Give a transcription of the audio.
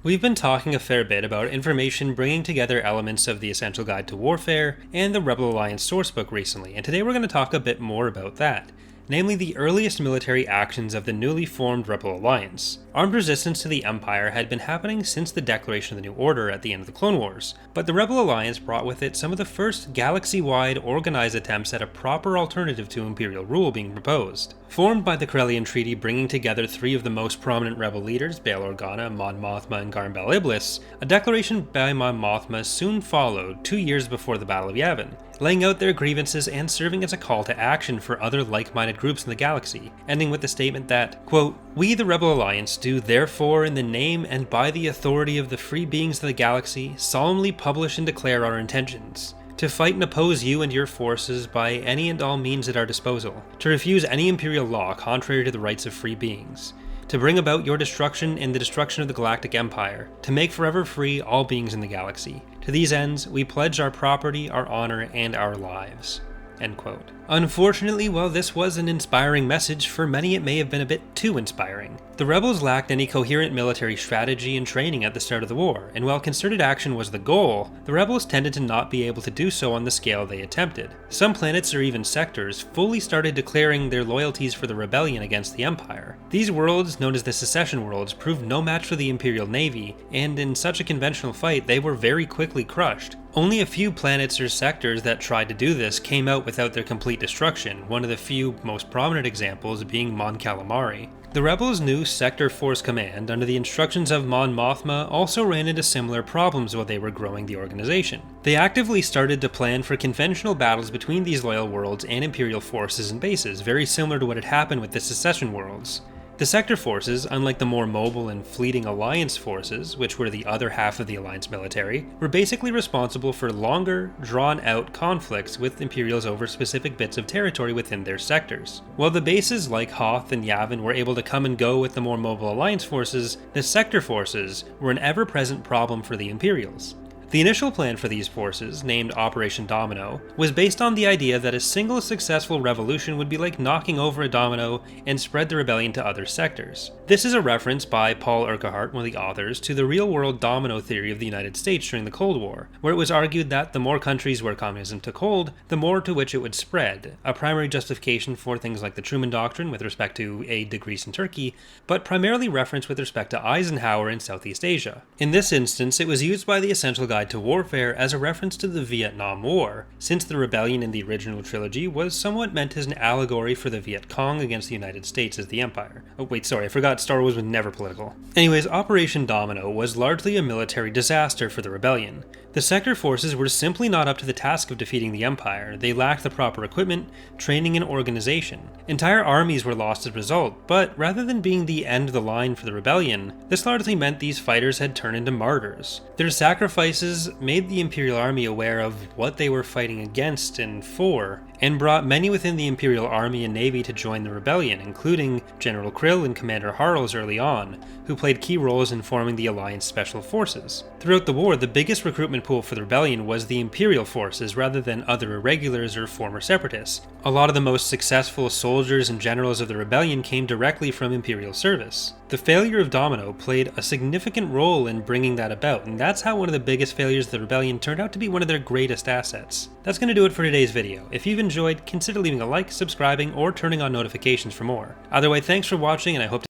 We've been talking a fair bit about information bringing together elements of the Essential Guide to Warfare and the Rebel Alliance sourcebook recently, and today we're going to talk a bit more about that, namely the earliest military actions of the newly formed Rebel Alliance. Armed resistance to the Empire had been happening since the declaration of the New Order at the end of the Clone Wars, but the Rebel Alliance brought with it some of the first galaxy-wide organized attempts at a proper alternative to Imperial rule being proposed. Formed by the Corellian Treaty bringing together three of the most prominent rebel leaders, Bail Organa, Mon Mothma, and Garm Bel Iblis, a declaration by Mon Mothma soon followed 2 years before the Battle of Yavin, laying out their grievances and serving as a call to action for other like-minded groups in the galaxy, ending with the statement that, quote, "We, the Rebel Alliance, do therefore in the name and by the authority of the free beings of the galaxy solemnly publish and declare our intentions. To fight and oppose you and your forces by any and all means at our disposal. To refuse any Imperial law contrary to the rights of free beings. To bring about your destruction and the destruction of the Galactic Empire. To make forever free all beings in the galaxy. To these ends, we pledge our property, our honor, and our lives." End quote. Unfortunately, while this was an inspiring message, for many it may have been a bit too inspiring. The rebels lacked any coherent military strategy and training at the start of the war, and while concerted action was the goal, the rebels tended to not be able to do so on the scale they attempted. Some planets or even sectors fully started declaring their loyalties for the rebellion against the Empire. These worlds, known as the Secession Worlds, proved no match for the Imperial Navy, and in such a conventional fight they were very quickly crushed. Only a few planets or sectors that tried to do this came out without their complete destruction, one of the few most prominent examples being Mon Calamari. The rebels' new Sector Force Command, under the instructions of Mon Mothma, also ran into similar problems while they were growing the organization. They actively started to plan for conventional battles between these loyal worlds and Imperial forces and bases, very similar to what had happened with the Secession Worlds. The Sector Forces, unlike the more mobile and fleeting Alliance forces, which were the other half of the Alliance military, were basically responsible for longer, drawn-out conflicts with Imperials over specific bits of territory within their sectors. While the bases like Hoth and Yavin were able to come and go with the more mobile Alliance forces, the Sector Forces were an ever-present problem for the Imperials. The initial plan for these forces, named Operation Domino, was based on the idea that a single successful revolution would be like knocking over a domino and spread the rebellion to other sectors. This is a reference by Paul Urquhart, one of the authors, to the real-world domino theory of the United States during the Cold War, where it was argued that the more countries where communism took hold, the more to which it would spread, a primary justification for things like the Truman Doctrine with respect to aid to Greece and Turkey, but primarily referenced with respect to Eisenhower in Southeast Asia. In this instance, it was used by the Essential Guide to Warfare as a reference to the Vietnam War, since the rebellion in the original trilogy was somewhat meant as an allegory for the Viet Cong against the United States as the Empire. Oh wait, sorry, I forgot Star Wars was never political. Anyways, Operation Domino was largely a military disaster for the rebellion. The Sector forces were simply not up to the task of defeating the Empire. They lacked the proper equipment, training, and organization. Entire armies were lost as a result, but rather than being the end of the line for the rebellion, this largely meant these fighters had turned into martyrs. Their sacrifices made the Imperial Army aware of what they were fighting against and for, and brought many within the Imperial Army and Navy to join the rebellion, including General Krill and Commander Harls early on, who played key roles in forming the Alliance Special Forces. Throughout the war, the biggest recruitment pool for the rebellion was the Imperial forces rather than other irregulars or former separatists. A lot of the most successful soldiers and generals of the rebellion came directly from Imperial service. The failure of Domino played a significant role in bringing that about, and that's how one of the biggest failures of the rebellion turned out to be one of their greatest assets. That's going to do it for today's video. If you've enjoyed, consider leaving a like, subscribing, or turning on notifications for more. Either way, thanks for watching, and I hope to